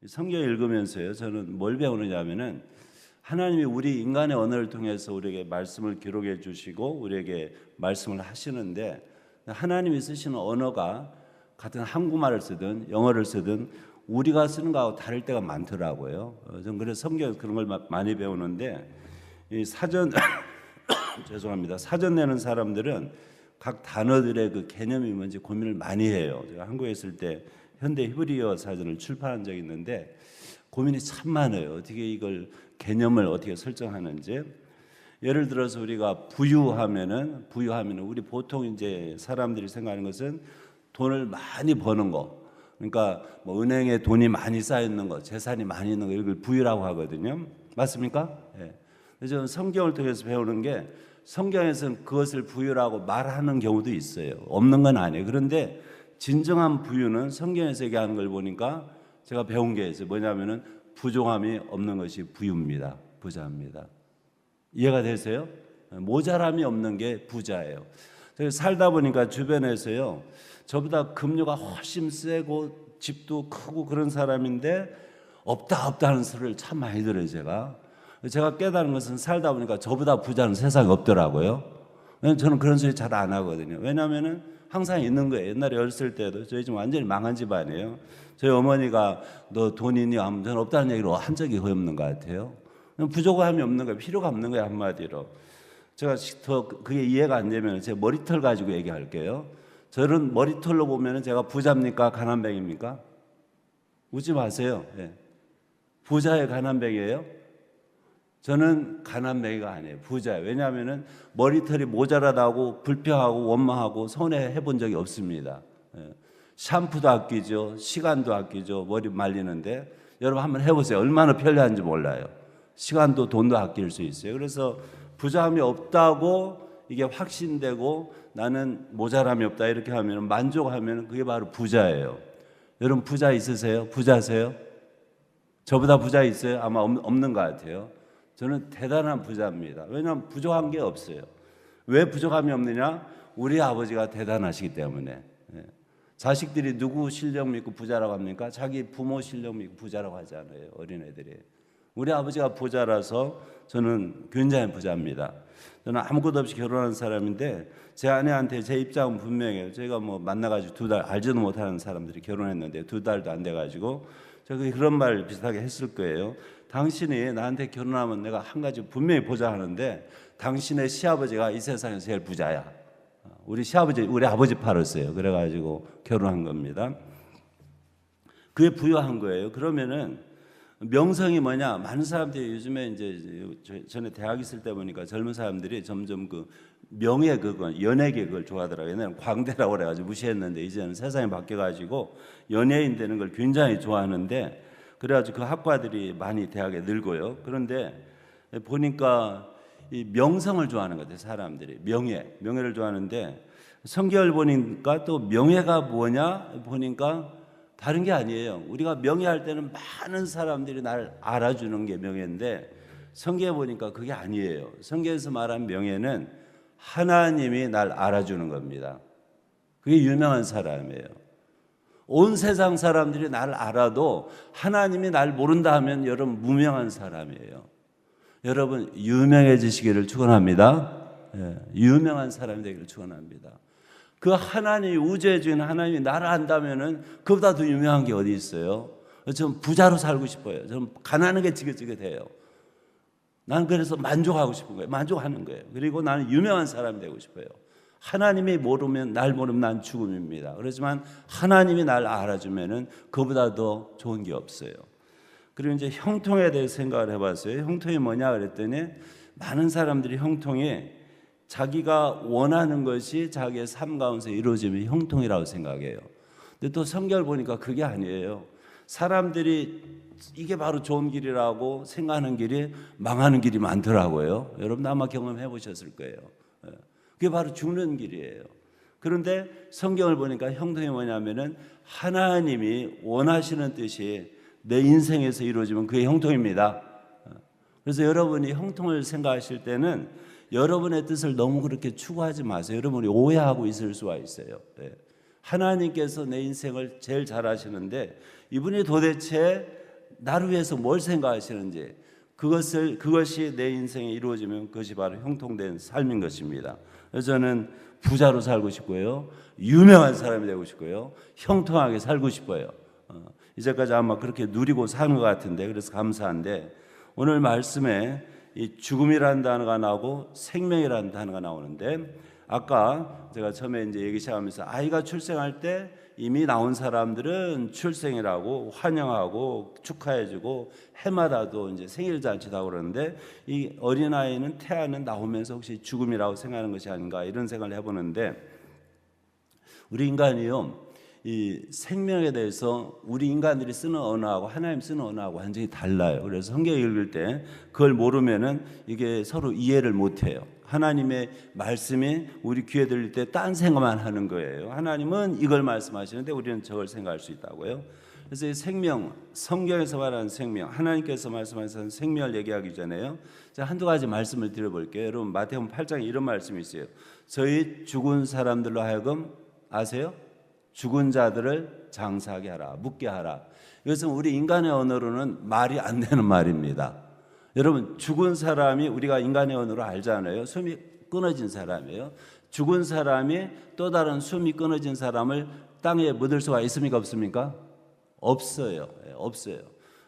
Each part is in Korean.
성경 읽으면서요, 저는 뭘 배우느냐면은 하나님이 우리 인간의 언어를 통해서 우리에게 말씀을 기록해 주시고 우리에게 말씀을 하시는데, 하나님이 쓰시는 언어가 같은 한국말을 쓰든 영어를 쓰든 우리가 쓰는 거하고 다를 때가 많더라고요. 저는 그래서 성경에서 그런 걸 많이 배우는데, 이 사전 죄송합니다. 사전 내는 사람들은 각 단어들의 그 개념이 뭔지 고민을 많이 해요. 제가 한국에 있을 때 현대 히브리어 사전을 출판한 적이 있는데 고민이 참 많아요. 어떻게 이걸 개념을 어떻게 설정하는지. 예를 들어서 우리가 부유하면은 우리 보통 이제 사람들이 생각하는 것은 돈을 많이 버는 거. 그러니까 뭐 은행에 돈이 많이 쌓여 있는 거, 재산이 많이 있는 거, 이걸 부유라고 하거든요. 맞습니까? 예. 그래서 성경을 통해서 배우는 게, 성경에서는 그것을 부유라고 말하는 경우도 있어요. 없는 건 아니에요. 그런데 진정한 부유는 성경에서 얘기하는 걸 보니까 제가 배운 게 있어요. 뭐냐면은 부족함이 없는 것이 부유입니다. 부자입니다. 이해가 되세요? 모자람이 없는 게 부자예요. 살다 보니까 주변에서요, 저보다 급료가 훨씬 세고 집도 크고 그런 사람인데 없다 하는 소리를 참 많이 들어요. 제가 깨달은 것은 살다 보니까 저보다 부자는 세상에 없더라고요. 저는 그런 소리 잘 안 하거든요. 왜냐하면은 항상 있는 거예요. 옛날에 어렸을 때도, 저희 집 완전히 망한 집안이에요. 저희 어머니가 너 돈 있니? 하면 저는 없다는 얘기를 한 적이 거의 없는 것 같아요. 부족함이 없는 거예요. 필요가 없는 거예요, 한마디로. 제가 더 그게 이해가 안 되면 제 머리털 가지고 얘기할게요. 저는 머리털로 보면 제가 부자입니까? 가난뱅입니까? 웃지 마세요. 네. 부자의 가난뱅이에요? 저는 가난뱅이가 아니에요. 부자예요. 왜냐하면 머리털이 모자라다고 불평하고 원망하고 손해해 본 적이 없습니다. 샴푸도 아끼죠. 시간도 아끼죠. 머리 말리는데. 여러분 한번 해보세요. 얼마나 편리한지 몰라요. 시간도 돈도 아낄 수 있어요. 그래서 부자함이 없다고 이게 확신되고 나는 모자람이 없다 이렇게 하면, 만족하면 그게 바로 부자예요. 여러분 부자 있으세요? 부자세요? 저보다 부자 있어요? 아마 없는 것 같아요. 저는 대단한 부자입니다. 왜냐하면 부족한 게 없어요. 왜 부족함이 없느냐? 우리 아버지가 대단하시기 때문에. 자식들이 누구 실력 믿고 부자라고 합니까? 자기 부모 실력 믿고 부자라고 하잖아요. 어린애들이. 우리 아버지가 부자라서 저는 굉장히 부자입니다. 저는 아무것도 없이 결혼한 사람인데 제 아내한테 제 입장은 분명해요. 제가 뭐 만나가지고 2달, 알지도 못하는 사람들이 결혼했는데 2달도 안 돼가지고 제가 그런 말 비슷하게 했을 거예요. 당신이 나한테 결혼하면 내가 한 가지 분명히 보자 하는데 당신의 시아버지가 이 세상에서 제일 부자야. 우리 시아버지, 우리 아버지 팔았어요. 그래가지고 결혼한 겁니다. 그게 부유한 거예요. 그러면은 명성이 뭐냐? 많은 사람들이 요즘에 이제 전에 대학 있을 때 보니까 젊은 사람들이 점점 그 명예 그거 연예계 그걸 좋아하더라고요. 옛날에는 광대라고 그래가지고 무시했는데 이제는 세상이 바뀌어가지고 연예인 되는 걸 굉장히 좋아하는데, 그래가지고 그 학과들이 많이 대학에 늘고요. 그런데 보니까 이 명성을 좋아하는 것 같아요. 사람들이 명예를 좋아하는데 성경을 보니까 또 명예가 뭐냐 보니까 다른 게 아니에요. 우리가 명예할 때는 많은 사람들이 날 알아주는 게 명예인데 성경에 보니까 그게 아니에요. 성경에서 말한 명예는 하나님이 날 알아주는 겁니다. 그게 유명한 사람이에요. 온 세상 사람들이 날 알아도 하나님이 날 모른다 하면 여러분 무명한 사람이에요. 여러분 유명해지시기를 축원합니다. 유명한 사람이 되기를 축원합니다. 그 하나님이, 우주의 주인 하나님이 나를 안다면은 그보다 더 유명한 게 어디 있어요? 저는 부자로 살고 싶어요. 저는 가난한 게 지긋지긋해요. 나는 그래서 만족하고 싶은 거예요. 만족하는 거예요. 그리고 나는 유명한 사람이 되고 싶어요. 하나님이 모르면, 날 모르면 난 죽음입니다. 그렇지만 하나님이 날 알아주면은 그보다 더 좋은 게 없어요. 그리고 이제 형통에 대해 생각을 해봤어요. 형통이 뭐냐 그랬더니 많은 사람들이 형통이 자기가 원하는 것이 자기의 삶 가운데 이루어지면 형통이라고 생각해요. 근데 또 성경을 보니까 그게 아니에요. 사람들이 이게 바로 좋은 길이라고 생각하는 길이 망하는 길이 많더라고요. 여러분도 아마 경험해 보셨을 거예요. 그게 바로 죽는 길이에요. 그런데 성경을 보니까 형통이 뭐냐면은 하나님이 원하시는 뜻이 내 인생에서 이루어지면 그게 형통입니다. 그래서 여러분이 형통을 생각하실 때는 여러분의 뜻을 너무 그렇게 추구하지 마세요. 여러분이 오해하고 있을 수가 있어요. 하나님께서 내 인생을 제일 잘 아시는데 이분이 도대체 나를 위해서 뭘 생각하시는지, 그것이 내 인생에 이루어지면 그것이 바로 형통된 삶인 것입니다. 그래서 저는 부자로 살고 싶고요, 유명한 사람이 되고 싶고요, 형통하게 살고 싶어요. 이제까지 아마 그렇게 누리고 사는 것 같은데, 그래서 감사한데, 오늘 말씀에 이 죽음이라는 단어가 나오고 생명이라는 단어가 나오는데, 아까 제가 처음에 이제 얘기 시작하면서 아이가 출생할 때 이미 나온 사람들은 출생이라고 환영하고 축하해주고 해마다도 이제 생일 잔치도 하고 그러는데, 이 어린아이는 태아는 나오면서 혹시 죽음이라고 생각하는 것이 아닌가, 이런 생각을 해보는데, 우리 인간이요, 이 생명에 대해서 우리 인간들이 쓰는 언어하고 하나님 쓰는 언어하고 완전히 달라요. 그래서 성경 읽을 때 그걸 모르면은 이게 서로 이해를 못해요. 하나님의 말씀이 우리 귀에 들릴 때 딴 생각만 하는 거예요. 하나님은 이걸 말씀하시는데 우리는 저걸 생각할 수 있다고요. 그래서 이 생명, 성경에서 말하는 생명, 하나님께서 말씀하시는 생명을 얘기하기 전에요, 제가 한두 가지 말씀을 드려볼게요. 여러분, 마태복음 8장에 이런 말씀이 있어요. 저희 죽은 사람들로 하여금 아세요? 죽은 자들을 장사하게 하라, 묻게 하라. 이것은 우리 인간의 언어로는 말이 안 되는 말입니다. 여러분, 죽은 사람이, 우리가 인간의 언어로 알잖아요. 숨이 끊어진 사람이에요. 죽은 사람이 또 다른 숨이 끊어진 사람을 땅에 묻을 수가 있습니까, 없습니까? 없어요. 없어요.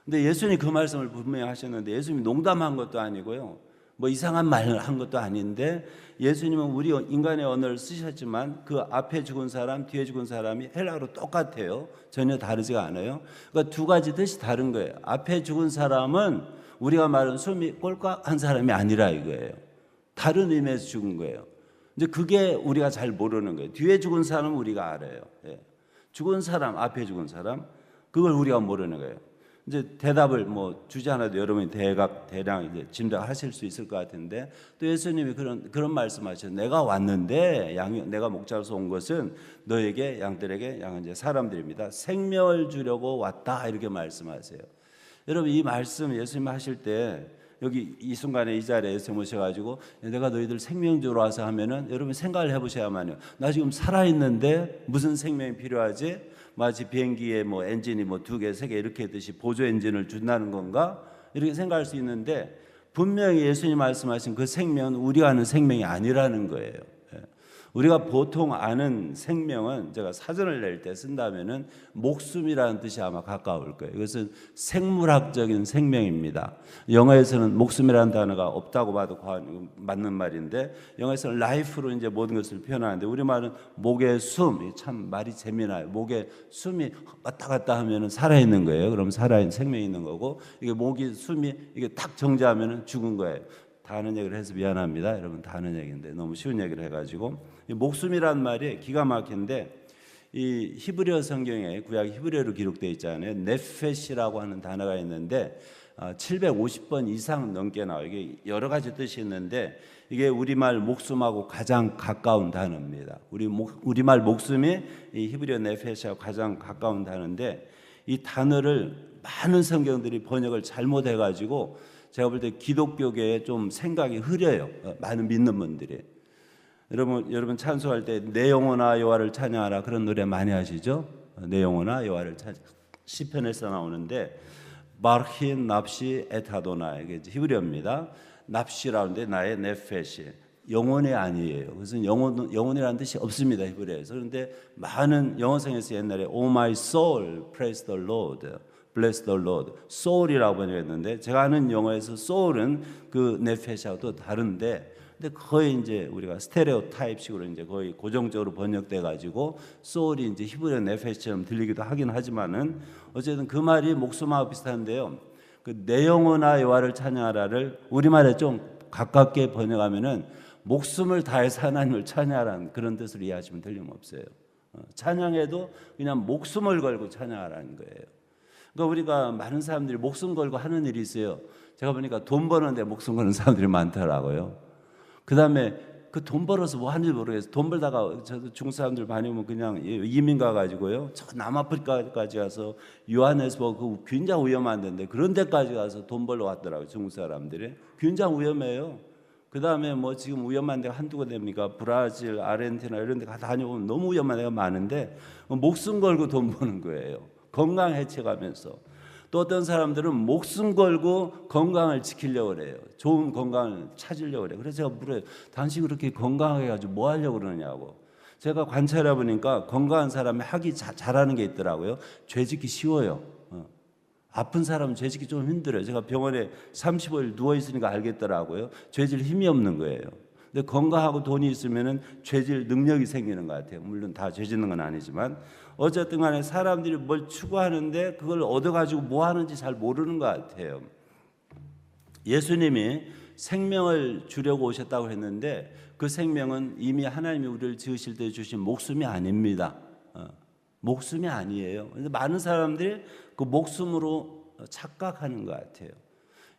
근데 예수님이 그 말씀을 분명히 하셨는데, 예수님이 농담한 것도 아니고요, 뭐 이상한 말을 한 것도 아닌데, 예수님은 우리 인간의 언어를 쓰셨지만 그 앞에 죽은 사람, 뒤에 죽은 사람이 헬라어로 똑같아요. 전혀 다르지가 않아요. 그러니까 두 가지 뜻이 다른 거예요. 앞에 죽은 사람은 우리가 말하는 숨이 꼴깍한 사람이 아니라 이거예요. 다른 의미에서 죽은 거예요. 이제 그게 우리가 잘 모르는 거예요. 뒤에 죽은 사람은 우리가 알아요. 죽은 사람, 앞에 죽은 사람, 그걸 우리가 모르는 거예요. 이제 대답을 뭐 주지 않아도 여러분이 대략 이제 짐작하실 수 있을 것 같은데, 또 예수님이 그런 말씀하셨어요. 내가 왔는데 내가 목자로서 온 것은 너에게, 양들에게, 양은 이제 사람들입니다, 생명을 주려고 왔다, 이렇게 말씀하세요. 여러분, 이 말씀 예수님 하실 때 여기 이 순간에 이 자리에 예수 모셔가지고 내가 너희들 생명 주러 와서 하면은, 여러분 생각을 해보셔야만요. 나 지금 살아있는데 무슨 생명이 필요하지? 마치 비행기에 뭐 엔진이 뭐 2개, 3개 이렇게 듯이 보조 엔진을 준다는 건가? 이렇게 생각할 수 있는데, 분명히 예수님 말씀하신 그 생명은 우리가 아는 생명이 아니라는 거예요. 우리가 보통 아는 생명은, 제가 사전을 낼 때 쓴다면은 목숨이라는 뜻이 아마 가까울 거예요. 이것은 생물학적인 생명입니다. 영어에서는 목숨이라는 단어가 없다고 봐도 맞는 말인데, 영어에서는 life로 이제 모든 것을 표현하는데, 우리말은 목의 숨, 참 말이 재미나요. 목에 숨이 왔다 갔다 하면은 살아있는 거예요. 그럼 살아있는 생명이 있는 거고, 이게 목이 숨이 이게 딱 정지하면은 죽은 거예요. 다 아는 얘기를 해서 미안합니다. 여러분, 다 아는 얘기인데 너무 쉬운 얘기를 해가지고, 목숨이란 말이 기가 막힌데, 이 히브리어 성경에, 구약 히브리어로 기록되어 있잖아요. 네페시라고 하는 단어가 있는데 750번 이상 넘게 나와요. 이게 여러 가지 뜻이 있는데, 이게 우리말 목숨하고 가장 가까운 단어입니다. 우리말 목숨이 이 히브리어 네페시하고 가장 가까운 단어인데, 이 단어를 많은 성경들이 번역을 잘못해가지고 제가 볼 때 기독교계에 좀 생각이 흐려요. 많은 믿는 분들이. 여러분 찬송할 때 내 영혼아 여호와를 찬양하라, 그런 노래 많이 하시죠? 내 영혼아 여호와를 찬양. 시편에서 나오는데 바르힌 납시 에타도나, 이게 히브리어입니다. 납시라는데 나의 네페시, 영혼이 아니에요. 그래서 영혼이라는 뜻이 없습니다, 히브리어에서. 그런데 많은 영어성에서 옛날에 Oh my soul, praise the Lord, bless the Lord, soul이라고 번역했는데, 제가 아는 영어에서 soul은 그 네페시하고도 다른데, 근데 거의 이제 우리가 스테레오 타입식으로 이제 거의 고정적으로 번역돼 가지고 소울이 이제 히브리어 네페시처럼 들리기도 하긴 하지만은, 어쨌든 그 말이 목숨하고 비슷한데요. 그 내 영혼아 여호와를 찬양하라를 우리말에 좀 가깝게 번역하면은 목숨을 다해서 하나님을 찬양하라는 그런 뜻으로 이해하시면 틀림없어요. 찬양해도 그냥 목숨을 걸고 찬양하라는 거예요. 그러니까 우리가 많은 사람들이 목숨 걸고 하는 일이 있어요. 제가 보니까 돈 버는데 목숨 거는 사람들이 많더라고요. 그 다음에 그 돈 벌어서 뭐 하는지 모르겠어요. 돈 벌다가, 저도 중국 사람들 많이 오면 그냥 이민 가가지고요, 저 남아프리카까지 가서 요하네스버그 굉장히 위험한 데인데 그런 데까지 가서 돈 벌러 왔더라고요, 중국 사람들이. 굉장히 위험해요. 그 다음에 뭐 지금 위험한 데가 한두 군데입니까? 브라질, 아르헨티나 이런 데 다녀오면 너무 위험한 데가 많은데 목숨 걸고 돈 버는 거예요. 건강 해쳐가면서. 또 어떤 사람들은 목숨 걸고 건강을 지키려고 그래요. 좋은 건강을 찾으려고 그래요. 그래서 제가 물어요. 당신 그렇게 건강하게 가지고 뭐 하려고 그러냐고. 제가 관찰해 보니까 건강한 사람이 하기 잘하는 게 있더라고요. 죄 짓기 쉬워요. 아픈 사람은 죄 짓기 좀 힘들어요. 제가 병원에 35일 누워 있으니까 알겠더라고요. 죄질 힘이 없는 거예요. 근데 건강하고 돈이 있으면은 죄질 능력이 생기는 것 같아요. 물론 다 죄 짓는 건 아니지만 어쨌든 간에 사람들이 뭘 추구하는데 그걸 얻어가지고 뭐 하는지 잘 모르는 것 같아요. 예수님이 생명을 주려고 오셨다고 했는데 그 생명은 이미 하나님이 우리를 지으실 때 주신 목숨이 아닙니다. 목숨이 아니에요. 그런데 많은 사람들이 그 목숨으로 착각하는 것 같아요.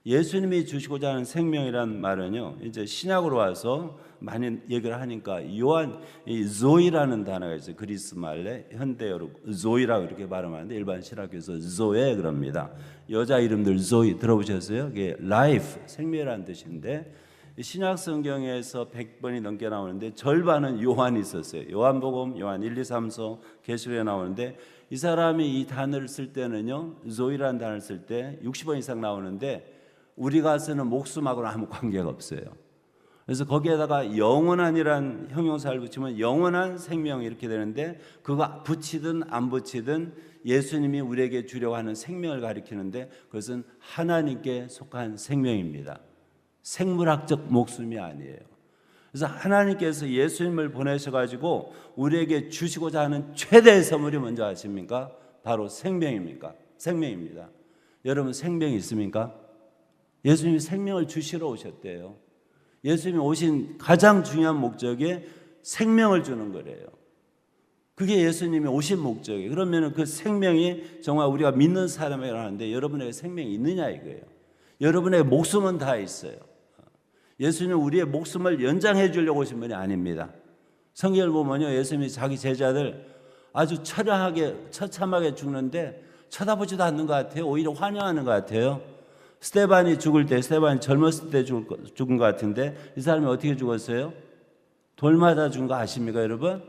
예수님이 주시고자 하는 생명이란 말은요, 이제 신약으로 와서 많이 얘기를 하니까 요한 이 조이라는 단어가 있어요. 그리스 말에 현대어로 조이라고 이렇게 발음하는데 일반 신학교에서 조에 그럽니다. 여자 이름들 조이 들어보셨어요? 이게 라이프 생명이라는 뜻인데 신약 성경에서 100번이 넘게 나오는데 절반은 요한이 있었어요. 요한복음, 요한 1, 2, 3서 계시록에 나오는데 이 사람이 이 단어를 쓸 때는요, 조이라는 단어를 쓸 때 60번 이상 나오는데 우리가 쓰는 목숨하고는 아무 관계가 없어요. 그래서 거기에다가 영원한이란 형용사를 붙이면 영원한 생명 이렇게 되는데 그거 붙이든 안 붙이든 예수님이 우리에게 주려고 하는 생명을 가리키는데 그것은 하나님께 속한 생명입니다. 생물학적 목숨이 아니에요. 그래서 하나님께서 예수님을 보내셔가지고 우리에게 주시고자 하는 최대의 선물이 뭔지 아십니까? 바로 생명입니까? 생명입니다. 여러분 생명이 있습니까? 예수님이 생명을 주시러 오셨대요. 예수님이 오신 가장 중요한 목적이 생명을 주는 거래요. 그게 예수님이 오신 목적이에요. 그러면 그 생명이 정말 우리가 믿는 사람에게 하는데 여러분에게 생명이 있느냐 이거예요. 여러분의 목숨은 다 있어요. 예수님은 우리의 목숨을 연장해 주려고 오신 분이 아닙니다. 성경을 보면요, 예수님이 자기 제자들 아주 처참하게 죽는데 쳐다보지도 않는 것 같아요. 오히려 환영하는 것 같아요. 스데반이 죽을 때, 스데반이 젊었을 때 죽은 것 같은데 이 사람이 어떻게 죽었어요? 돌 맞아 죽은 거 아십니까 여러분?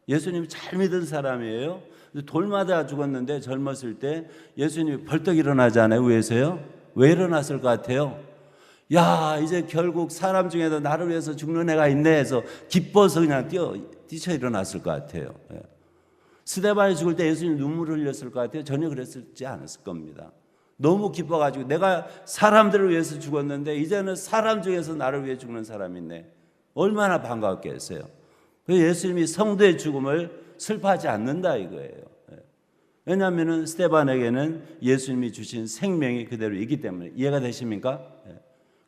예수님이 잘 믿은 사람이에요. 돌 맞아 죽었는데 젊었을 때 예수님이 벌떡 일어나잖아요. 위에서요. 왜 일어났을 것 같아요? 야, 이제 결국 사람 중에도 나를 위해서 죽는 애가 있네 해서 기뻐서 그냥 뛰쳐 일어났을 것 같아요. 스데반이 죽을 때 예수님 눈물을 흘렸을 것 같아요? 전혀 그랬지 않았을 겁니다. 너무 기뻐가지고 내가 사람들을 위해서 죽었는데 이제는 사람 중에서 나를 위해 죽는 사람이 있네. 얼마나 반가웠겠어요. 그래서 예수님이 성도의 죽음을 슬퍼하지 않는다 이거예요. 왜냐하면 스데반에게는 예수님이 주신 생명이 그대로 있기 때문에. 이해가 되십니까?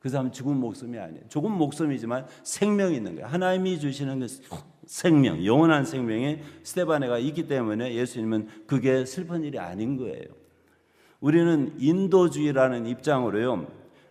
그 사람은 죽은 목숨이 아니에요. 죽은 목숨이지만 생명이 있는 거예요. 하나님이 주시는 그 생명, 영원한 생명이 스데반에가 있기 때문에 예수님은 그게 슬픈 일이 아닌 거예요. 우리는 인도주의라는 입장으로요,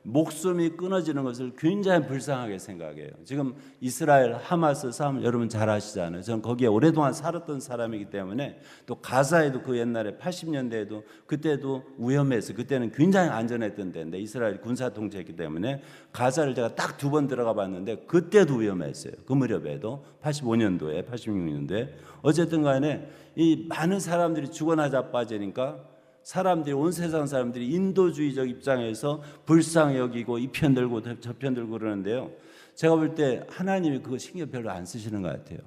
목숨이 끊어지는 것을 굉장히 불쌍하게 생각해요. 지금 이스라엘 하마스 싸움 여러분 잘 아시잖아요. 저는 거기에 오랫동안 살았던 사람이기 때문에 또 가사에도 그 옛날에 80년대에도 그때도 위험했어요. 그때는 굉장히 안전했던 데인데 이스라엘 군사 통제했기 때문에 가사를 제가 딱 2번 들어가 봤는데 그때도 위험했어요. 그 무렵에도 85년도에 86년도에 어쨌든 간에 이 많은 사람들이 죽어나 자빠지니까 사람들이 온 세상 사람들이 인도주의적 입장에서 불쌍히 여기고 이 편 들고 저 편 들고 그러는데요. 제가 볼 때 하나님이 그거 신경 별로 안 쓰시는 것 같아요.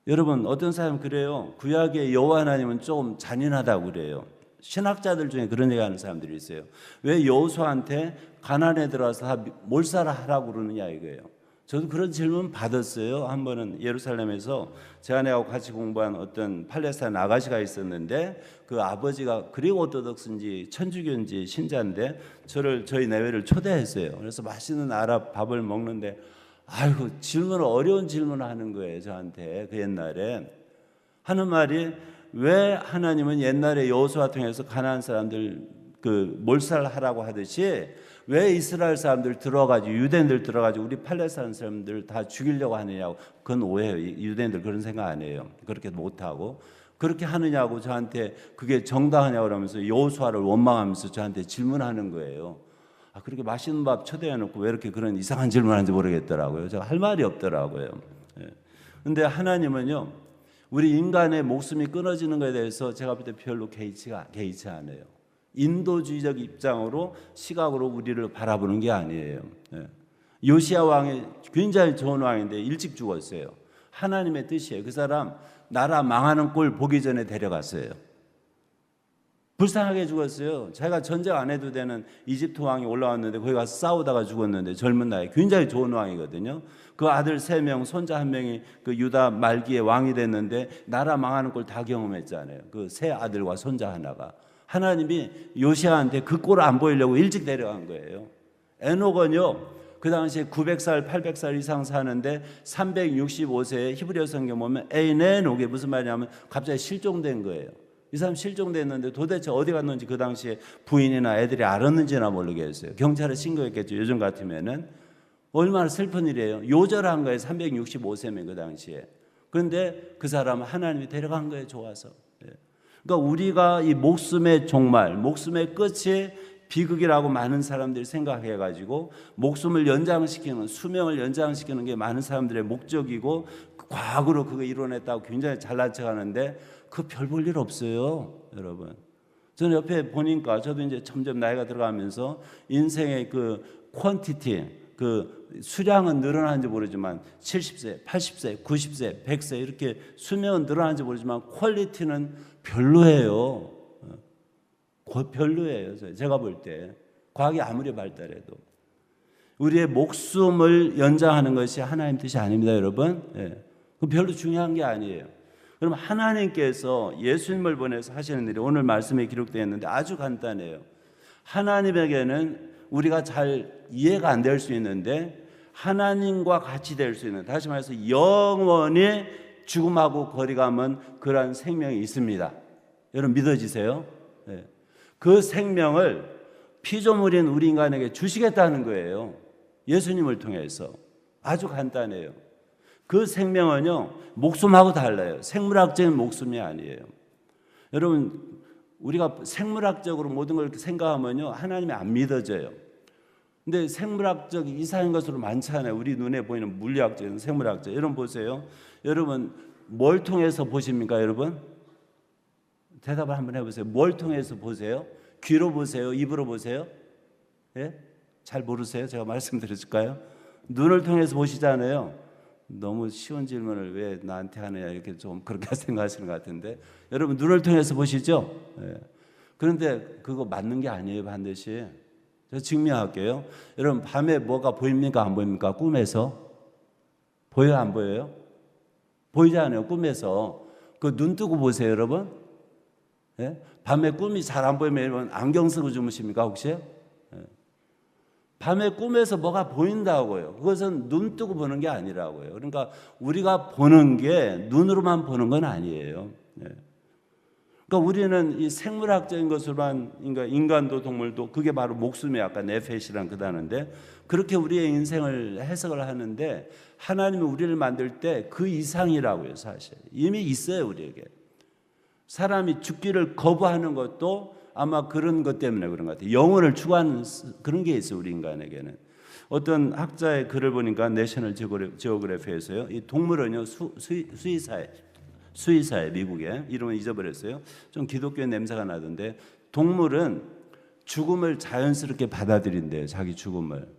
여러분 어떤 사람 그래요. 구약의 여호와 하나님은 조금 잔인하다고 그래요. 신학자들 중에 그런 얘기하는 사람들이 있어요. 왜 여호수아한테 가나안에 들어와서 다 몰살하라고 그러느냐 이거예요. 저도 그런 질문 받았어요. 한 번은 예루살렘에서 제 아내하고 같이 공부한 어떤 팔레스타인 아가씨가 있었는데 그 아버지가 그리고 오르토독스인지 천주교인지 신자인데 저희 내외를 초대했어요. 그래서 맛있는 아랍 밥을 먹는데 아이고 어려운 질문을 하는 거예요. 저한테 그 옛날에 하는 말이 왜 하나님은 옛날에 여호수아 통해서 가나안 사람들 그 몰살하라고 하듯이 왜 이스라엘 사람들 들어가지고 유대인들 들어가지고 우리 팔레스타인 사람들 다 죽이려고 하느냐고. 그건 오해예요. 유대인들 그런 생각 안 해요. 그렇게 못하고 그렇게 하느냐고 저한테 그게 정당하냐고 그러면서 여호수아를 원망하면서 저한테 질문하는 거예요. 아, 그렇게 맛있는 밥 초대해놓고 왜 이렇게 그런 이상한 질문하는지 모르겠더라고요. 제가 할 말이 없더라고요. 그런데 하나님은요, 우리 인간의 목숨이 끊어지는 것에 대해서 제가 볼 때 별로 개의치 않아요. 인도주의적 입장으로 시각으로 우리를 바라보는 게 아니에요. 요시야 왕이 굉장히 좋은 왕인데 일찍 죽었어요. 하나님의 뜻이에요. 그 사람 나라 망하는 꼴 보기 전에 데려갔어요. 불쌍하게 죽었어요. 자기가 전쟁 안 해도 되는 이집트 왕이 올라왔는데 거기 가서 싸우다가 죽었는데 젊은 나이에 굉장히 좋은 왕이거든요. 그 아들 3명, 손자 1명이 그 유다 말기에 왕이 됐는데 나라 망하는 걸 다 경험했잖아요. 그 세 아들과 손자 하나가. 하나님이 요시아한테 그 꼴을 안 보이려고 일찍 데려간 거예요. 에녹은요, 그 당시에 900살, 800살 이상 사는데 365세에 히브리어 성경 보면 에녹이 무슨 말이냐면 갑자기 실종된 거예요. 이 사람 실종됐는데 도대체 어디 갔는지 그 당시에 부인이나 애들이 알았는지나 모르겠어요. 경찰에 신고했겠죠. 요즘 같으면은. 얼마나 슬픈 일이에요. 요절한 거예요. 365세면 그 당시에. 그런데 그 사람은 하나님이 데려간 거예요. 좋아서. 그러니까 우리가 이 목숨의 종말, 목숨의 끝이 비극이라고 많은 사람들이 생각해가지고 목숨을 연장시키는, 수명을 연장시키는 게 많은 사람들의 목적이고 과학으로 그거 이뤄냈다고 굉장히 잘난 척하는데 그 별 볼 일 없어요, 여러분. 저는 옆에 보니까 저도 이제 점점 나이가 들어가면서 인생의 그 퀀티티, 그 수량은 늘어나는지 모르지만 70세, 80세, 90세, 100세 이렇게 수명은 늘어나는지 모르지만 퀄리티는 별로예요. 별로예요. 제가 볼 때 과학이 아무리 발달해도 우리의 목숨을 연장하는 것이 하나님 뜻이 아닙니다, 여러분. 그 별로 중요한 게 아니에요. 그럼 하나님께서 예수님을 보내서 하시는 일이 오늘 말씀에 기록되어 있는데 아주 간단해요. 하나님에게는 우리가 잘 이해가 안 될 수 있는데 하나님과 같이 될 수 있는, 다시 말해서 영원히 죽음하고 거리감은 그러한 생명이 있습니다. 여러분 믿어지세요? 그 생명을 피조물인 우리 인간에게 주시겠다는 거예요. 예수님을 통해서. 아주 간단해요. 그 생명은요, 목숨하고 달라요. 생물학적인 목숨이 아니에요. 여러분, 우리가 생물학적으로 모든 걸 생각하면요, 하나님이 안 믿어져요. 근데 생물학적 이상한 것으로 많잖아요. 우리 눈에 보이는 물리학적인 생물학적. 여러분 보세요. 여러분, 뭘 통해서 보십니까, 여러분? 대답을 한번 해보세요. 뭘 통해서 보세요? 귀로 보세요? 입으로 보세요? 예? 잘 모르세요? 제가 말씀드릴까요? 눈을 통해서 보시잖아요. 너무 쉬운 질문을 왜 나한테 하느냐 이렇게 좀 그렇게 생각하시는 것 같은데 여러분 눈을 통해서 보시죠? 예. 그런데 그거 맞는 게 아니에요. 반드시. 제가 증명할게요. 여러분 밤에 뭐가 보입니까? 안 보입니까? 꿈에서? 보여요? 안 보여요? 보이지 않아요? 꿈에서. 그 눈 뜨고 보세요, 여러분. 예? 밤에 꿈이 잘 안 보이면 여러분 안경 쓰고 주무십니까 혹시? 예. 밤에 꿈에서 뭐가 보인다고요. 그것은 눈 뜨고 보는 게 아니라고요. 그러니까 우리가 보는 게 눈으로만 보는 건 아니에요. 예. 그러니까 우리는 이 생물학적인 것으로만, 그러니까 인간도 동물도 그게 바로 목숨의 아까 네펫이란 그 단어인데 그렇게 우리의 인생을 해석을 하는데 하나님이 우리를 만들 때 그 이상이라고요. 사실 이미 있어요. 우리에게. 사람이 죽기를 거부하는 것도 아마 그런 것 때문에 그런 것 같아요. 영혼을 추구하는 그런 게 있어요. 우리 인간에게는. 어떤 학자의 글을 보니까 내셔널 지오그래피에서요. 이 동물은요. 수의사에 미국에 이름을 잊어버렸어요. 좀 기독교 냄새가 나던데 동물은 죽음을 자연스럽게 받아들인대요. 자기 죽음을.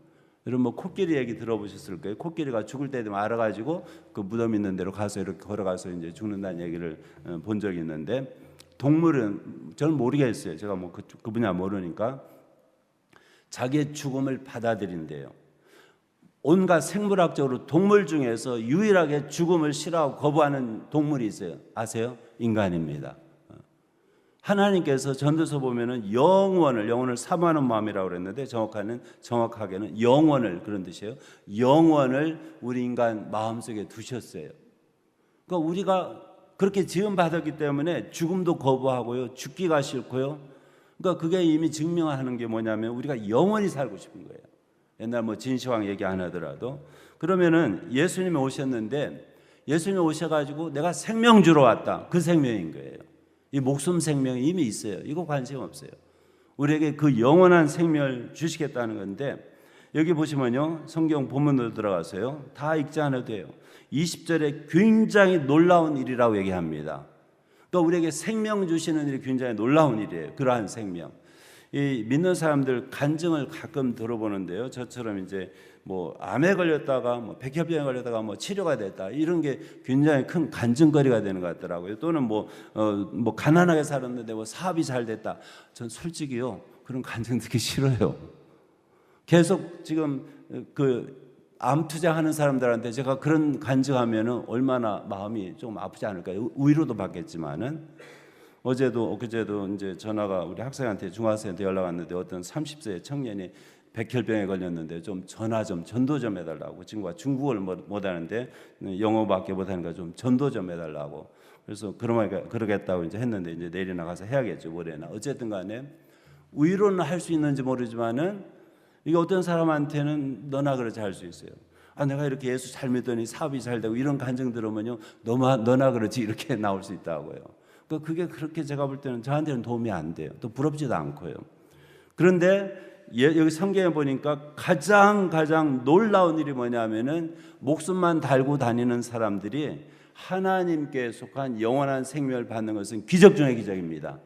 여러분 뭐 코끼리 얘기 들어보셨을 거예요. 코끼리가 죽을 때 되면 알아가지고 그 무덤 있는 데로 가서 이렇게 걸어가서 이제 죽는다는 얘기를 본 적이 있는데 동물은 저는 모르겠어요. 제가 뭐 그 분야 모르니까 자기의 죽음을 받아들인대요. 온갖 생물학적으로 동물 중에서 유일하게 죽음을 싫어하고 거부하는 동물이 있어요. 아세요? 인간입니다. 하나님께서 전도서 보면은 영혼을 사모하는 마음이라고 그랬는데 정확하게는 영혼을 그런 뜻이에요. 영혼을 우리 인간 마음속에 두셨어요. 그러니까 우리가 그렇게 지음 받았기 때문에 죽음도 거부하고요. 죽기가 싫고요. 그러니까 그게 이미 증명하는 게 뭐냐면 우리가 영원히 살고 싶은 거예요. 옛날 뭐 진시황 얘기 안 하더라도 그러면은 예수님이 오셨는데 예수님이 오셔가지고 내가 생명 주러 왔다. 그 생명인 거예요. 이 목숨 생명이 이미 있어요. 이거 관심 없어요. 우리에게 그 영원한 생명을 주시겠다는 건데 여기 보시면요. 성경 본문으로 들어가서요. 다 읽지 않아도 돼요. 20절에 굉장히 놀라운 일이라고 얘기합니다. 또 우리에게 생명 주시는 일이 굉장히 놀라운 일이에요. 그러한 생명. 이 믿는 사람들 간증을 가끔 들어보는데요. 저처럼 이제 뭐 암에 걸렸다가 뭐 백혈병에 걸렸다가 뭐 치료가 됐다, 이런 게 굉장히 큰 간증거리가 되는 것 같더라고요. 또는 뭐 가난하게 살았는데 뭐 사업이 잘 됐다. 전 솔직히요, 그런 간증 듣기 싫어요. 계속 지금 그 암 투자하는 사람들한테 제가 그런 간증하면은 얼마나 마음이 좀 아프지 않을까요? 위로도 받겠지만은, 어제도 엊그제도 이제 전화가 우리 학생한테, 중학생한테 연락 왔는데 어떤 30세 청년이 백혈병에 걸렸는데 좀 전화 좀 전도 좀 해달라고. 친구가 중국어를 못하는데 영어밖에 못하니까 좀 전도 좀 해달라고. 그래서 그러겠다고 이제 했는데, 이제 내일이나 가서 해야겠죠, 모레나. 어쨌든 간에 위로는 할 수 있는지 모르지만은, 이게 어떤 사람한테는 너나 그러지 할 수 있어요. 아, 내가 이렇게 예수 잘 믿더니 사업이 잘 되고, 이런 간증 들으면요, 너나 그러지, 이렇게 나올 수 있다고요. 그러니까 그게 그렇게 제가 볼 때는 저한테는 도움이 안 돼요. 또 부럽지도 않고요. 그런데 여기 성경에 보니까 가장 놀라운 일이 뭐냐면은, 목숨만 달고 다니는 사람들이 하나님께 속한 영원한 생명을 받는 것은 기적 중의 기적입니다.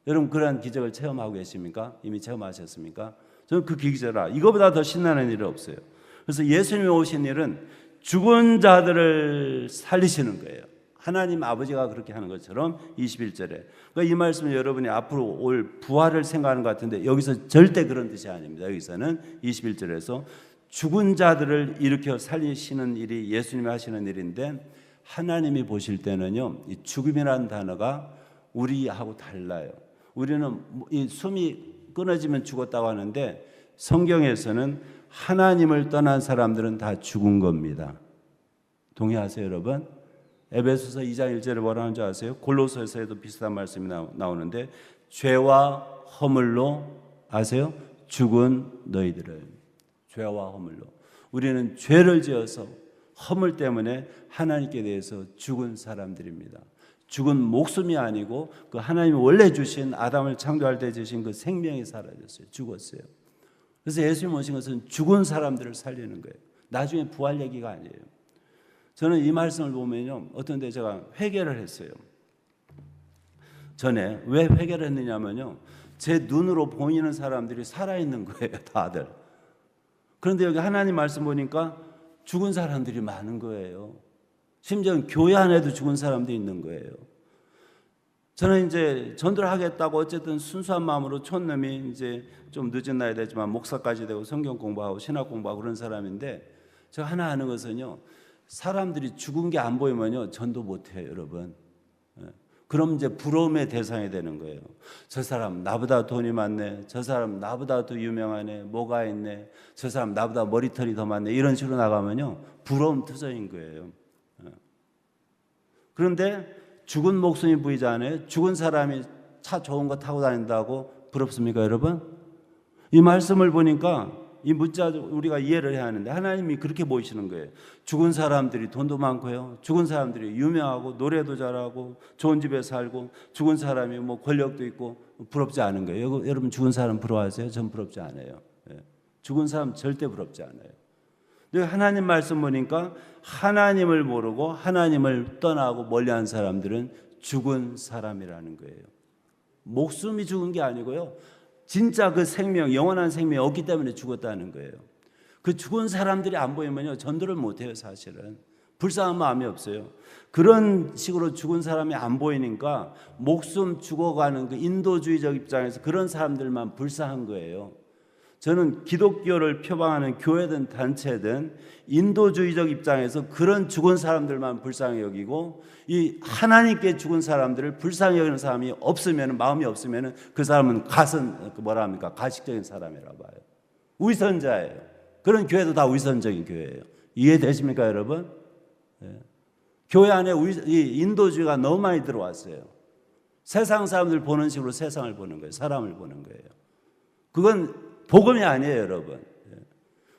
여러분, 그러한 기적을 체험하고 계십니까? 이미 체험하셨습니까? 저는 그 기적이라 이거보다 더 신나는 일은 없어요. 그래서 예수님이 오신 일은 죽은 자들을 살리시는 거예요. 하나님 아버지가 그렇게 하는 것처럼. 21절에 그러니까 이 말씀은 여러분이 앞으로 올 부활을 생각하는 것 같은데, 여기서 절대 그런 뜻이 아닙니다. 여기서는 21절에서 죽은 자들을 일으켜 살리시는 일이 예수님이 하시는 일인데, 하나님이 보실 때는요, 이 죽음이라는 단어가 우리하고 달라요. 우리는 이 숨이 끊어지면 죽었다고 하는데, 성경에서는 하나님을 떠난 사람들은 다 죽은 겁니다. 동의하세요, 여러분? 에베소서 2장 1절에 뭐라 하는 줄 아세요? 골로새서에도 비슷한 말씀이 나오는데, 죄와 허물로, 아세요? 죽은 너희들을. 죄와 허물로. 우리는 죄를 지어서 허물 때문에 하나님께 대해서 죽은 사람들입니다. 죽은 목숨이 아니고 그 하나님이 원래 주신, 아담을 창조할 때 주신 그 생명이 사라졌어요. 죽었어요. 그래서 예수님 오신 것은 죽은 사람들을 살리는 거예요. 나중에 부활 얘기가 아니에요. 저는 이 말씀을 보면요, 어떤 데 제가 회개를 했어요. 전에 왜 회개를 했느냐면요, 제 눈으로 보이는 사람들이 살아있는 거예요, 다들. 그런데 여기 하나님 말씀 보니까 죽은 사람들이 많은 거예요. 심지어 교회 안에도 죽은 사람들이 있는 거예요. 저는 이제 전도를 하겠다고 어쨌든 순수한 마음으로, 촌놈이 이제 좀 늦은 나이 되지만 목사까지 되고 성경 공부하고 신학 공부하고 그런 사람인데, 제가 하나 아는 것은요, 사람들이 죽은 게 안 보이면요, 전도 못해요, 여러분. 그럼 이제 부러움의 대상이 되는 거예요. 저 사람 나보다 돈이 많네, 저 사람 나보다 더 유명하네, 뭐가 있네, 저 사람 나보다 머리털이 더 많네, 이런 식으로 나가면요, 부러움 투성인 거예요. 그런데 죽은 목숨이 보이지 않아요? 죽은 사람이 차 좋은 거 타고 다닌다고 부럽습니까, 여러분? 이 말씀을 보니까 이 문자 우리가 이해를 해야 하는데, 하나님이 그렇게 보이시는 거예요. 죽은 사람들이 돈도 많고요, 죽은 사람들이 유명하고 노래도 잘하고 좋은 집에 살고, 죽은 사람이 뭐 권력도 있고, 부럽지 않은 거예요. 여러분, 죽은 사람 부러워하세요? 전 부럽지 않아요. 죽은 사람 절대 부럽지 않아요. 하나님 말씀 보니까 하나님을 모르고 하나님을 떠나고 멀리한 사람들은 죽은 사람이라는 거예요. 목숨이 죽은 게 아니고요, 진짜 그 생명, 영원한 생명이 없기 때문에 죽었다는 거예요. 그 죽은 사람들이 안 보이면요, 전도를 못해요. 사실은 불쌍한 마음이 없어요. 그런 식으로 죽은 사람이 안 보이니까 목숨 죽어가는 그 인도주의적 입장에서 그런 사람들만 불쌍한 거예요. 저는 기독교를 표방하는 교회든 단체든 인도주의적 입장에서 그런 죽은 사람들만 불쌍히 여기고, 이 하나님께 죽은 사람들을 불쌍히 여기는 사람이 없으면, 마음이 없으면 그 사람은 가식적인 사람이라고 봐요. 위선자예요. 그런 교회도 다 위선적인 교회예요. 이해되십니까, 여러분? 네. 교회 안에 이 인도주의가 너무 많이 들어왔어요. 세상 사람들 보는 식으로 세상을 보는 거예요. 사람을 보는 거예요. 그건 복음이 아니에요, 여러분.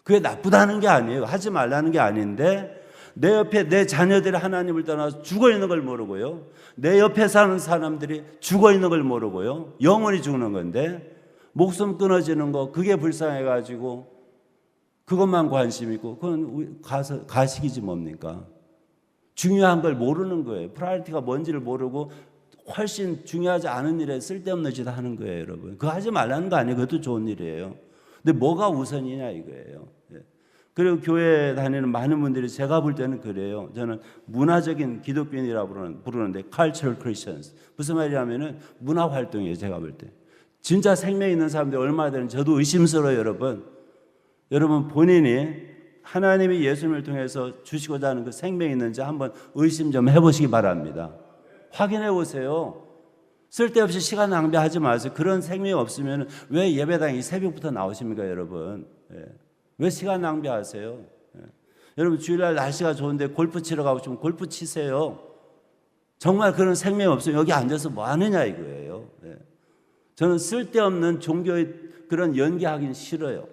그게 나쁘다는 게 아니에요. 하지 말라는 게 아닌데, 내 옆에 내 자녀들이 하나님을 떠나서 죽어 있는 걸 모르고요, 내 옆에 사는 사람들이 죽어 있는 걸 모르고요, 영원히 죽는 건데 목숨 끊어지는 거, 그게 불쌍해가지고 그것만 관심 있고, 그건 가식이지 뭡니까? 중요한 걸 모르는 거예요. 프라이어리티가 뭔지를 모르고 훨씬 중요하지 않은 일에 쓸데없는 짓 하는 거예요, 여러분. 그거 하지 말라는 거 아니에요. 그것도 좋은 일이에요. 근데 뭐가 우선이냐 이거예요. 그리고 교회 다니는 많은 분들이 제가 볼 때는 그래요. 저는 문화적인 기독교인이라고 부르는데 cultural Christians. 무슨 말이냐면은 문화 활동이에요, 제가 볼 때. 진짜 생명 있는 사람들이 얼마나 되는지 저도 의심스러워요, 여러분. 여러분 본인이 하나님이 예수님을 통해서 주시고자 하는 그 생명이 있는지 한번 의심 좀 해보시기 바랍니다. 확인해 보세요. 쓸데없이 시간 낭비하지 마세요. 그런 생명이 없으면 왜 예배당에 새벽부터 나오십니까, 여러분? 왜 시간 낭비하세요? 여러분 주일날 날씨가 좋은데 골프 치러 가고 싶으면 골프 치세요. 정말 그런 생명이 없으면 여기 앉아서 뭐 하느냐 이거예요. 저는 쓸데없는 종교의 그런 연기하기는 싫어요.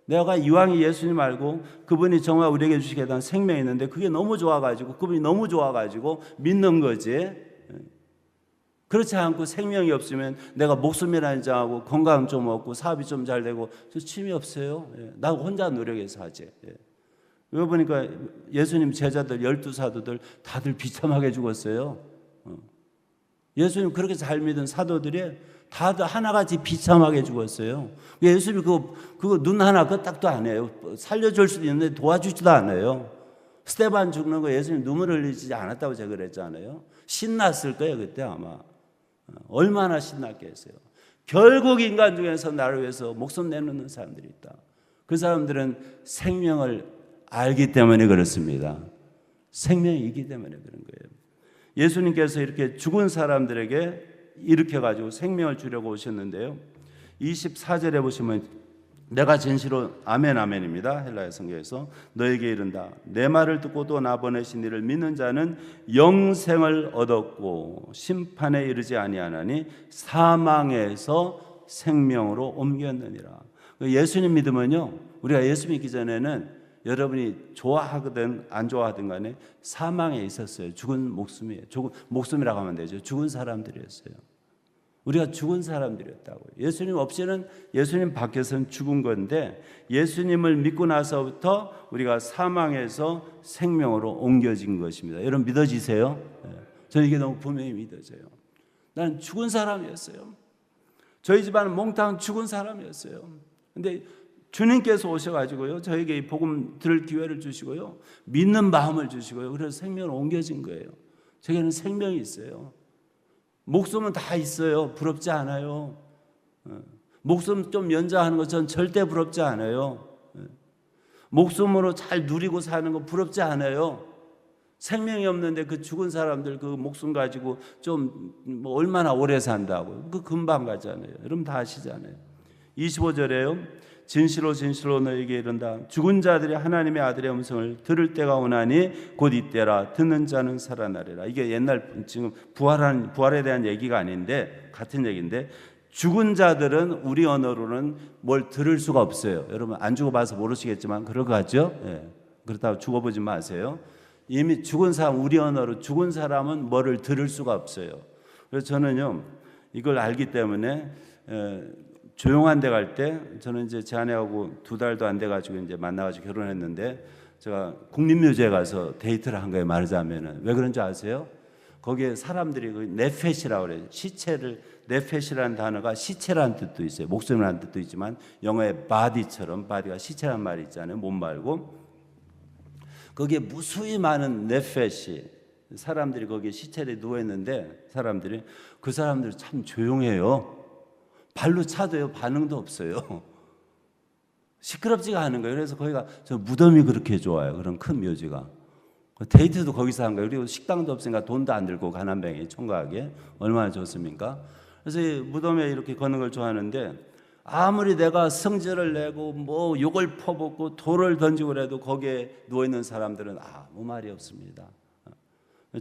내가 이왕이 예수님 알고 그분이 정말 우리에게 주시게 된 생명이 있는데 그게 너무 좋아가지고 그분이 너무 좋아가지고 믿는 거지. 그렇지 않고 생명이 없으면 내가 목숨이라는 장하고 건강 좀 없고 사업이 좀 잘 되고 저 취미 없어요. 나 혼자 노력해서 하지. 여기 보니까 예수님 제자들 12사도들 다들 비참하게 죽었어요. 예수님 그렇게 잘 믿은 사도들이 다들 하나같이 비참하게 죽었어요. 예수님이 그거 눈 하나 끄딱도 안 해요. 살려줄 수도 있는데 도와주지도 않아요. 스데반 죽는 거 예수님 눈물 흘리지 않았다고 제가 그랬잖아요. 신났을 거예요 그때 아마. 얼마나 신났겠어요. 결국 인간 중에서 나를 위해서 목숨 내놓는 사람들이 있다. 그 사람들은 생명을 알기 때문에 그렇습니다. 생명이 있기 때문에 그런 거예요. 예수님께서 이렇게 죽은 사람들에게 일으켜가지고 생명을 주려고 오셨는데요. 24절에 보시면 내가 진실로 아멘 아멘입니다. 헬라어 성경에서 너에게 이른다. 내 말을 듣고 또 나 보내신 이를 믿는 자는 영생을 얻었고 심판에 이르지 아니하나니 사망에서 생명으로 옮겼느니라. 예수님 믿으면요, 우리가 예수 믿기 전에는 여러분이 좋아하든 안 좋아하든 간에 사망에 있었어요. 죽은 목숨이에요. 목숨이라고 하면 되죠. 죽은 사람들이었어요. 우리가 죽은 사람들이었다고요. 예수님 없이는, 예수님 밖에서는 죽은 건데 예수님을 믿고 나서부터 우리가 사망에서 생명으로 옮겨진 것입니다. 여러분 믿어지세요? 저는 이게 너무 분명히 믿어져요. 나는 죽은 사람이었어요. 저희 집안은 몽땅 죽은 사람이었어요. 근데 주님께서 오셔가지고요, 저에게 이 복음 들을 기회를 주시고요, 믿는 마음을 주시고요, 그래서 생명을 옮겨진 거예요. 저에게는 생명이 있어요. 목숨은 다 있어요. 부럽지 않아요. 목숨 좀 연장하는 것 전 절대 부럽지 않아요. 목숨으로 잘 누리고 사는 거 부럽지 않아요. 생명이 없는데 그 죽은 사람들 그 목숨 가지고 좀 뭐 얼마나 오래 산다고. 그 금방 가잖아요. 여러분 다 아시잖아요. 25절에요. 진실로 진실로 너에게 이른다. 죽은 자들이 하나님의 아들의 음성을 들을 때가 오나니 곧 이때라. 듣는 자는 살아나리라. 이게 옛날 지금 부활에 대한 얘기가 아닌데 같은 얘기인데, 죽은 자들은 우리 언어로는 뭘 들을 수가 없어요. 여러분 안 죽어봐서 모르시겠지만 그럴 것 같죠? 그렇다고 죽어보지 마세요. 이미 죽은 사람, 우리 언어로 죽은 사람은 뭐를 들을 수가 없어요. 그래서 저는요 이걸 알기 때문에 조용한 데 갈 때, 저는 이제 제 아내하고 2달도 안 돼가지고 이제 만나가지고 결혼했는데, 제가 국립묘지에 가서 데이트를 한 거예요. 말하자면은 왜 그런지 아세요? 거기에 사람들이 그 네펫이라고 그래요. 시체를, 네펫이라는 단어가 시체라는 뜻도 있어요. 목숨이라는 뜻도 있지만 영어의 body처럼, body가 시체란 말이 있잖아요. 몸 말고. 거기에 무수히 많은 네펫이, 사람들이 거기에 시체에 누워 있는데, 그 사람들이 참 조용해요. 발로 차도요 반응도 없어요. 시끄럽지가 않은 거예요. 그래서 거기가 저 무덤이 그렇게 좋아요. 그런 큰 묘지가. 데이트도 거기서 한 거예요. 그리고 식당도 없으니까 돈도 안 들고 가난뱅이 총각하게 얼마나 좋습니까? 그래서 이 무덤에 이렇게 걷는 걸 좋아하는데, 아무리 내가 성질을 내고 뭐 욕을 퍼붓고 돌을 던지고 그래도 거기에 누워 있는 사람들은 아무 말이 없습니다.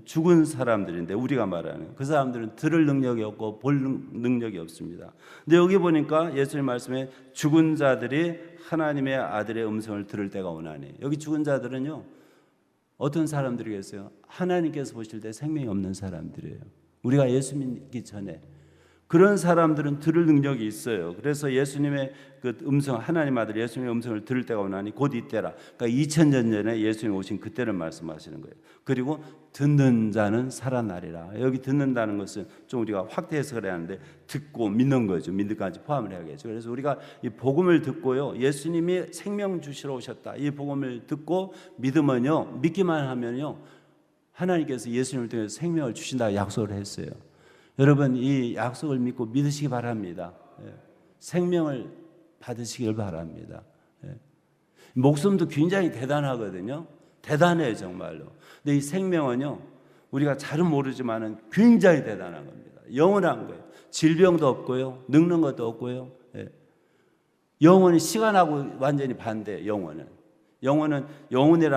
죽은 사람들인데, 우리가 말하는 그 사람들은 들을 능력이 없고 볼 능력이 없습니다. 근데 여기 보니까 예수님 말씀에 죽은 자들이 하나님의 아들의 음성을 들을 때가 오나니, 여기 죽은 자들은요 어떤 사람들이겠어요? 하나님께서 보실 때 생명이 없는 사람들이에요. 우리가 예수 믿기 전에 그런 사람들은 들을 능력이 있어요. 그래서 예수님의 그 음성, 하나님 아들 예수님의 음성을 들을 때가 오나니 곧 이때라. 그러니까 2000년 전에 예수님 오신 그때를 말씀하시는 거예요. 그리고 듣는 자는 살아나리라. 여기 듣는다는 것은 좀 우리가 확대 해석을 해야 하는데 듣고 믿는 거죠. 믿음까지 포함을 해야겠죠. 그래서 우리가 이 복음을 듣고요, 예수님이 생명 주시러 오셨다, 이 복음을 듣고 믿으면요, 믿기만 하면요, 하나님께서 예수님을 통해서 생명을 주신다 약속을 했어요. 여러분, 이 약속을 믿고 믿으시기 바랍니다. 생명을 받으시길 바랍니다. 목숨도 굉장히 대단하거든요. 대단해요, 정말로. 근데 이 생명은요, 우리가 잘은 모르지만은 굉장히 대단한 겁니다. 영원한 거예요. 질병도 없고요, 늙는 것도 없고요. 영원히 시간하고 완전히 반대. 영원이라는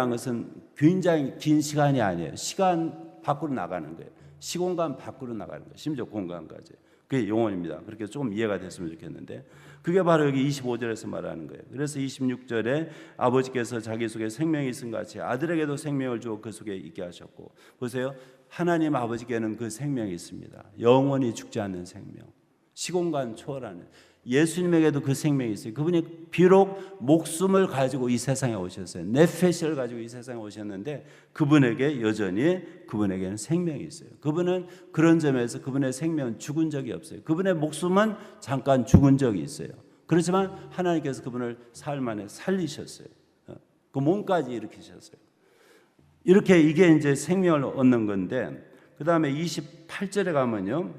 것은 굉장히 긴 시간이 아니에요. 시간 밖으로 나가는 거예요. 시공간 밖으로 나가는 거예요. 심지어 공간까지. 그게 영혼입니다. 그렇게 조금 이해가 됐으면 좋겠는데, 그게 바로 여기 25절에서 말하는 거예요. 그래서 26절에 아버지께서 자기 속에 생명이 있은 같이 아들에게도 생명을 주어 그 속에 있게 하셨고, 보세요, 하나님 아버지께는 그 생명이 있습니다. 영원히 죽지 않는 생명, 시공간 초월하는, 예수님에게도 그 생명이 있어요. 그분이 비록 목숨을 가지고 이 세상에 오셨어요. 네페시를 가지고 이 세상에 오셨는데 그분에게 여전히, 그분에게는 생명이 있어요. 그분은 그런 점에서 그분의 생명은 죽은 적이 없어요. 그분의 목숨은 잠깐 죽은 적이 있어요. 그렇지만 하나님께서 그분을 사흘 만에 살리셨어요. 그 몸까지 일으키셨어요. 이렇게 이게 이제 생명을 얻는 건데, 그 다음에 28절에 가면요,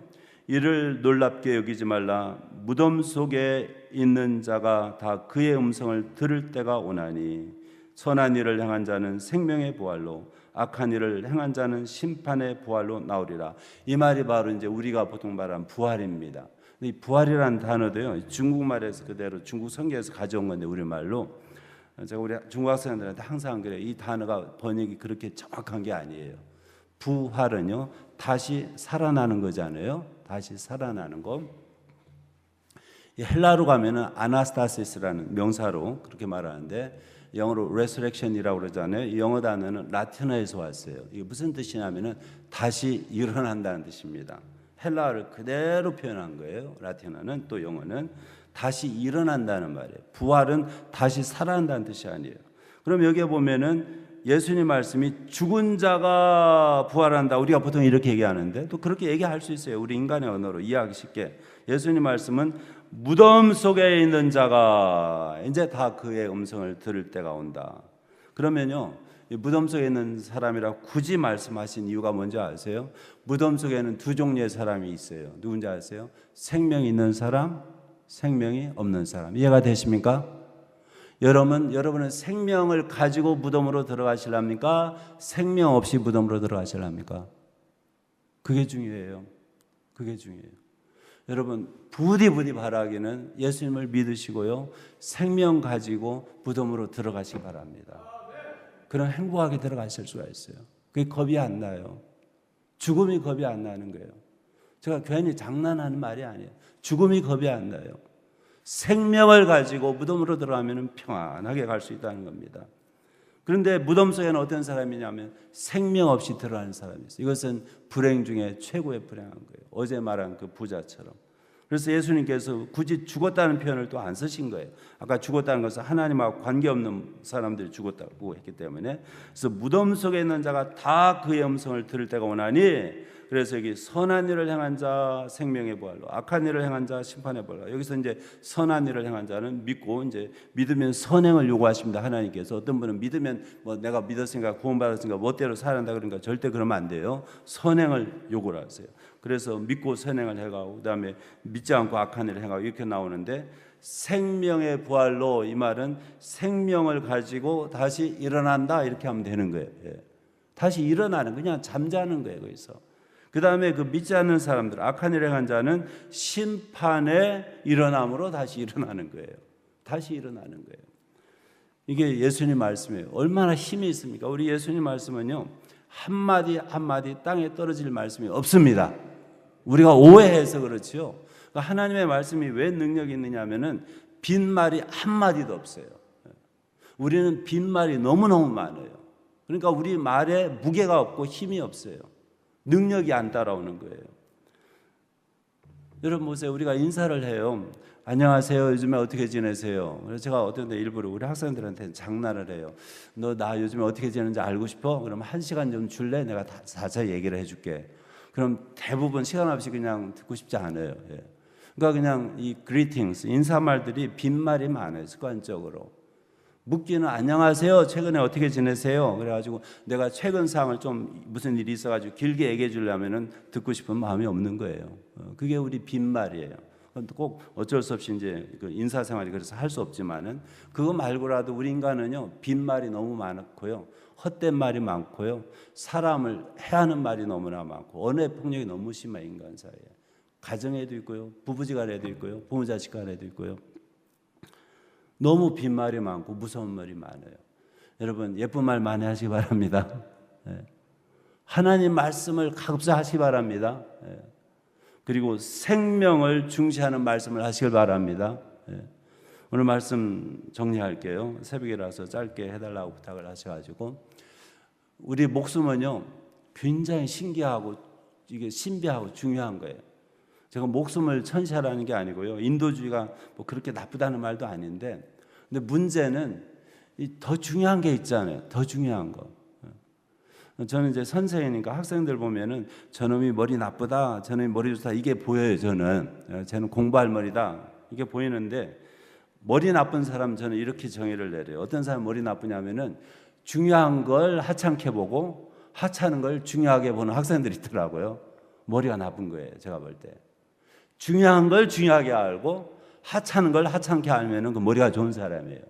이를 놀랍게 여기지 말라. 무덤 속에 있는 자가 다 그의 음성을 들을 때가 오나니 선한 일을 행한 자는 생명의 부활로, 악한 일을 행한 자는 심판의 부활로 나오리라. 이 말이 바로 이제 우리가 보통 말하는 부활입니다. 이 부활이라는 단어도요, 중국말에서 그대로 중국 성경에서 가져온 건데, 우리말로 제가 우리 중국 학생들한테 항상 그래요. 이 단어가 번역이 그렇게 정확한 게 아니에요. 부활은요, 다시 살아나는 거잖아요. 다시 살아나는 거. 헬라로 가면은 아나스타시스라는 명사로 그렇게 말하는데, 영어로 resurrection이라고 그러잖아요. 영어 단어는 라틴어에서 왔어요. 이게 무슨 뜻이냐면은 다시 일어난다는 뜻입니다. 헬라어를 그대로 표현한 거예요. 라틴어는, 또 영어는 다시 일어난다는 말이에요. 부활은 다시 살아난다는 뜻이 아니에요. 그럼 여기에 보면은 예수님 말씀이 죽은 자가 부활한다, 우리가 보통 이렇게 얘기하는데 또 그렇게 얘기할 수 있어요. 우리 인간의 언어로 이해하기 쉽게. 예수님 말씀은 무덤 속에 있는 자가 이제 다 그의 음성을 들을 때가 온다. 그러면요, 이 무덤 속에 있는 사람이라 굳이 말씀하신 이유가 뭔지 아세요? 무덤 속에는 두 종류의 사람이 있어요. 누군지 아세요? 생명이 있는 사람, 생명이 없는 사람. 이해가 되십니까? 여러분은 생명을 가지고 무덤으로 들어가실랍니까? 생명 없이 무덤으로 들어가실랍니까? 그게 중요해요. 그게 중요해요. 여러분, 부디 바라기는 예수님을 믿으시고요, 생명 가지고 무덤으로 들어가시기 바랍니다. 그럼 행복하게 들어가실 수가 있어요. 그게 겁이 안 나요. 죽음이 겁이 안 나는 거예요. 제가 괜히 장난하는 말이 아니에요. 죽음이 겁이 안 나요. 생명을 가지고 무덤으로 들어가면 평안하게 갈 수 있다는 겁니다. 그런데 무덤 속에는 어떤 사람이냐면 생명 없이 들어가는 사람이 있어요. 이것은 불행 중에 최고의 불행한 거예요. 어제 말한 그 부자처럼. 그래서 예수님께서 굳이 죽었다는 표현을 또 안 쓰신 거예요. 아까 죽었다는 것은 하나님하고 관계없는 사람들이 죽었다고 했기 때문에, 그래서 무덤 속에 있는 자가 다 그의 음성을 들을 때가 오나니, 그래서 여기 선한 일을 행한 자 생명의 부활로, 악한 일을 행한 자 심판의 부활로. 여기서 이제 선한 일을 행한 자는 믿고, 이제 믿으면 선행을 요구하십니다. 하나님께서. 어떤 분은 믿으면 뭐 내가 믿었으니까 구원받았으니까 멋대로 살아야 한다 그러니까 절대 그러면 안 돼요. 선행을 요구를 하세요. 그래서 믿고 선행을 해가고, 그다음에 믿지 않고 악한 일을 행하고, 이렇게 나오는데, 생명의 부활로, 이 말은 생명을 가지고 다시 일어난다, 이렇게 하면 되는 거예요. 다시 일어나는, 그냥 잠자는 거예요. 거기서. 그 다음에 그 믿지 않는 사람들, 악한 일을 행한 자는 심판의 일어남으로 다시 일어나는 거예요. 다시 일어나는 거예요. 이게 예수님 말씀이에요. 얼마나 힘이 있습니까? 우리 예수님 말씀은요, 한마디 한마디 땅에 떨어질 말씀이 없습니다. 우리가 오해해서 그렇지요. 하나님의 말씀이 왜 능력이 있느냐 하면은 빈말이 한마디도 없어요. 우리는 빈말이 너무너무 많아요. 그러니까 우리 말에 무게가 없고 힘이 없어요. 능력이 안 따라오는 거예요. 여러분 보세요. 우리가 인사를 해요. 안녕하세요. 요즘에 어떻게 지내세요? 그래서 제가 어떤 때 일부러 우리 학생들한테 장난을 해요. 너 나 요즘에 어떻게 지내는지 알고 싶어? 그러면 1시간 좀 줄래? 내가 다 자세히 얘기를 해줄게. 그럼 대부분 시간 없이 그냥 듣고 싶지 않아요. 예. 그러니까 그냥 이 greetings, 인사말들이 빈말이 많아요. 습관적으로. 묻기는 안녕하세요. 최근에 어떻게 지내세요? 그래가지고 내가 최근 사항을 좀 무슨 일이 있어가지고 길게 얘기해 주려면은 듣고 싶은 마음이 없는 거예요. 그게 우리 빈말이에요. 꼭 어쩔 수 없이 이제 그 인사생활이 그래서 할 수 없지만은 그거 말고라도 우리 인간은요 빈말이 너무 많고요, 헛된 말이 많고요, 사람을 해하는 말이 너무나 많고 언어의 폭력이 너무 심해 인간 사이에. 가정에도 있고요, 부부지간에도 있고요, 부모 자식간에도 있고요. 너무 빈말이 많고 무서운 말이 많아요. 여러분 예쁜 말 많이 하시기 바랍니다. 하나님 말씀을 가급적 하시기 바랍니다. 그리고 생명을 중시하는 말씀을 하시길 바랍니다. 오늘 말씀 정리할게요. 새벽이라서 짧게 해달라고 부탁을 하셔가지고 우리 목숨은요 굉장히 신기하고 이게 신비하고 중요한 거예요. 제가 목숨을 천시하라는 게 아니고요, 인도주의가 뭐 그렇게 나쁘다는 말도 아닌데, 근데 문제는 더 중요한 게 있잖아요. 더 중요한 거. 저는 이제 선생이니까 학생들 보면은 저놈이 머리 나쁘다, 저놈이 머리 좋다 이게 보여요. 저는 공부할 머리다 이게 보이는데, 머리 나쁜 사람 저는 이렇게 정의를 내려요. 어떤 사람 머리 나쁘냐면은 중요한 걸 하찮게 보고 하찮은 걸 중요하게 보는 학생들이 있더라고요. 머리가 나쁜 거예요. 제가 볼 때. 중요한 걸 중요하게 알고 하찮은 걸 하찮게 알면은 그 머리가 좋은 사람이에요.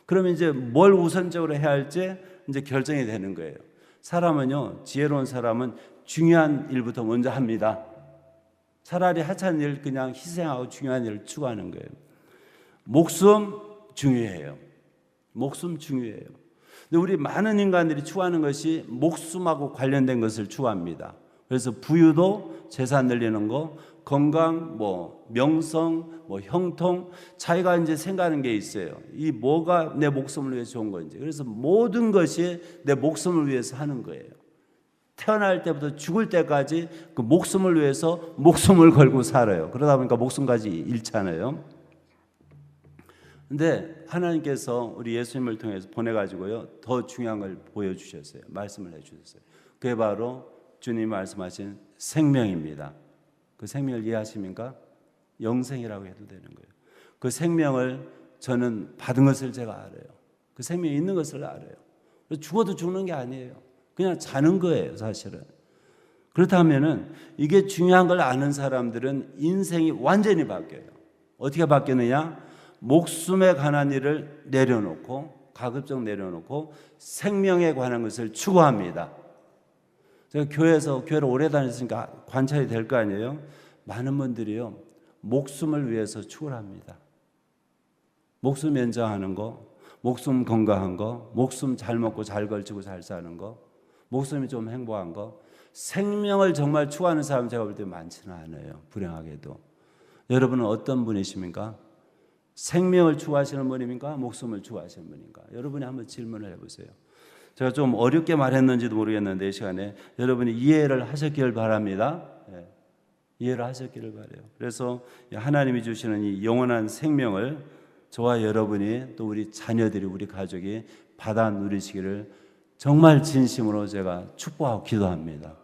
그러면 이제 뭘 우선적으로 해야 할지 이제 결정이 되는 거예요. 사람은요, 지혜로운 사람은 중요한 일부터 먼저 합니다. 차라리 하찮은 일 그냥 희생하고 중요한 일을 추구하는 거예요. 목숨 중요해요. 목숨 중요해요. 근데 우리 많은 인간들이 추구하는 것이 목숨하고 관련된 것을 추구합니다. 그래서 부유도, 재산 늘리는 거, 건강, 뭐 명성, 뭐 형통, 자기가 이제 생각하는 게 있어요. 이 뭐가 내 목숨을 위해서 좋은 건지. 그래서 모든 것이 내 목숨을 위해서 하는 거예요. 태어날 때부터 죽을 때까지 그 목숨을 위해서 목숨을 걸고 살아요. 그러다 보니까 목숨까지 잃잖아요. 근데 하나님께서 우리 예수님을 통해서 보내가지고요 더 중요한 걸 보여주셨어요. 말씀을 해주셨어요. 그게 바로 주님이 말씀하신 생명입니다. 그 생명을 이해하십니까? 영생이라고 해도 되는 거예요. 그 생명을 저는 받은 것을 제가 알아요. 그 생명이 있는 것을 알아요. 죽어도 죽는 게 아니에요. 그냥 자는 거예요, 사실은. 그렇다면은 이게 중요한 걸 아는 사람들은 인생이 완전히 바뀌어요. 어떻게 바뀌느냐? 목숨에 관한 일을 내려놓고, 가급적 내려놓고 생명에 관한 것을 추구합니다. 제가 교회를 오래 다녔으니까 관찰이 될 거 아니에요. 많은 분들이요 목숨을 위해서 추구를 합니다. 목숨 연장하는 거, 목숨 건강한 거, 목숨 잘 먹고 잘 걸치고 잘 사는 거, 목숨이 좀 행복한 거, 생명을 정말 추구하는 사람 제가 볼 때 많지는 않아요. 불행하게도. 여러분은 어떤 분이십니까? 생명을 추구하시는 분입니까? 목숨을 추구하시는 분인가? 여러분이 한번 질문을 해보세요. 제가 좀 어렵게 말했는지도 모르겠는데 이 시간에 여러분이 이해를 하셨기를 바랍니다. 이해를 하셨기를 바라요. 그래서 하나님이 주시는 이 영원한 생명을 저와 여러분이 또 우리 자녀들이, 우리 가족이 받아 누리시기를 정말 진심으로 제가 축복하고 기도합니다.